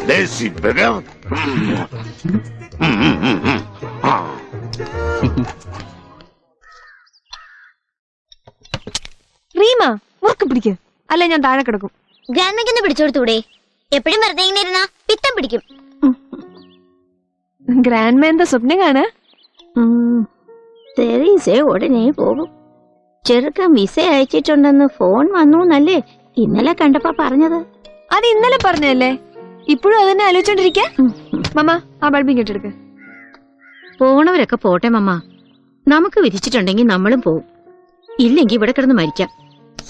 Lazy beggar. Reema മുറുക്ക് പിടിക്ക്, അല്ല ഞാൻ താഴെ കിടക്കും. ഗ്രാൻഡ്മയ്ക്കൊന്ന് പിടിച്ചോടുത്തൂടെ? എപ്പോഴും വെറുതെ ഇങ്ങനെ ഇരുന്നാ പിത്തം പിടിക്കും. ഗ്രാൻഡ്മ എന്താ സ്വപ്നം കാണാ? തെരേസ ഉടനെ പോകും. ചെറുക്കൻ വിസ അയച്ചിട്ടുണ്ടെന്ന് ഫോൺ വന്നു എന്നല്ലേ ഇന്നലെ കണ്ടപ്പോ പറഞ്ഞത്? അത് ഇന്നലെ പറഞ്ഞല്ലേ, ഇപ്പോഴും അതന്നെ ആലോചിച്ചോണ്ടിരിക്ക. മമ്മ ആ ബൾബിങ് കെട്ടെടുക്ക്. പോണവരൊക്കെ പോട്ടെ മമ്മ, നമുക്ക് വിധിച്ചിട്ടുണ്ടെങ്കിൽ നമ്മളും പോവും. ഇല്ലെങ്കി ഇവിടെ കിടന്ന് മരിക്കാം.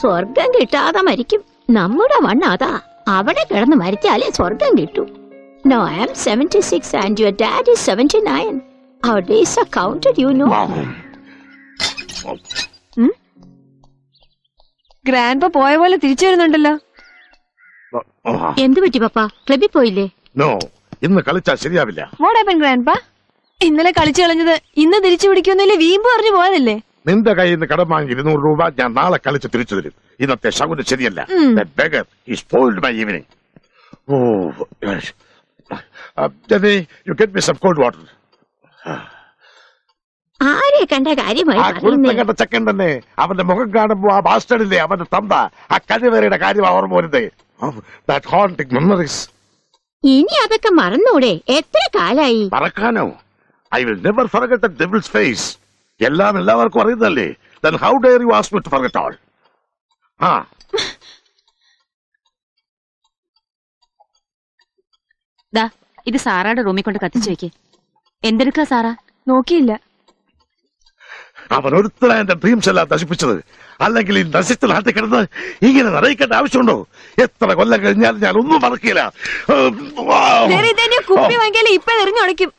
സ്വർഗം കിട്ടാതെ മരിക്കും. നമ്മുടെ വണ്ണാതാ, അവിടെ കിടന്ന് മരിച്ചാലേ സ്വർഗം കിട്ടൂ. No, I am 76 and your dad is 79. Our days are counted, you know. Grandpa പോയ പോലെ തിരിച്ചു വരുന്നുണ്ടല്ലോ. എന്ത് പറ്റി പപ്പ? ക്ലബിൽ പോയില്ലേ? No, ഇന്ന് കളിച്ചാൽ ശരിയാവില്ല. What happened, grandpa? ഇന്നലെ കളിച്ചു കളഞ്ഞത് ഇന്ന് തിരിച്ചു പിടിക്കുന്നില്ലേ? വീമ്പ് പറഞ്ഞു പോയതല്ലേ? നിന്റെ കയ്യിൽ നിന്ന് കടം വാങ്ങി 200 രൂപ ഞാൻ നാളെ കളിച്ച് തിരിച്ചു തരും. ഇന്നത്തെ ശകുനം ശരിയല്ല. That beggar, he spoiled my evening. Oh, yes. Jenny, you get me some cold water. ആരെ കണ്ട കാര്യമായി കണ്ട ചെക്കൻ തന്നെ. അവന്റെ മുഖം കാണുമ്പോ ആ ബാസ്റ്റഡില്ലേ അവന്റെ തന്ത, ആ കഴിവേറിയുടെ കാര്യം ഓർമ്മ വരുന്നേ. That haunting memories. ഇനി അതൊക്കെ മറന്നൂടെ? എത്ര കാലായി മറക്കാനോ? I will never forget the devil's face. എല്ലാം എല്ലാവർക്കും അറിയുന്നല്ലേ. Then how dare you ask me to forget all? ഇത് സാറായുടെ റൂമിൽ കൊണ്ട് കത്തിച്ചു വെക്ക്. എന്തെടുക്കാ സാറാ? നോക്കിയില്ല. അവൻ ഒരുത്തല എന്റെ ഡ്രീംസ് എല്ലാം നശിപ്പിച്ചത്. അല്ലെങ്കിൽ ഈ നശിച്ച നാട്ടിൽ കിടന്ന് ഇങ്ങനെ നിറയിക്കേണ്ട ആവശ്യമുണ്ടോ? എത്ര കൊല്ലം കഴിഞ്ഞാലും ഞാൻ ഒന്നും മറക്കില്ല. കുപ്പി വാങ്ങിയാലേ ഇപ്പൊ എറിഞ്ഞുടയ്ക്കും.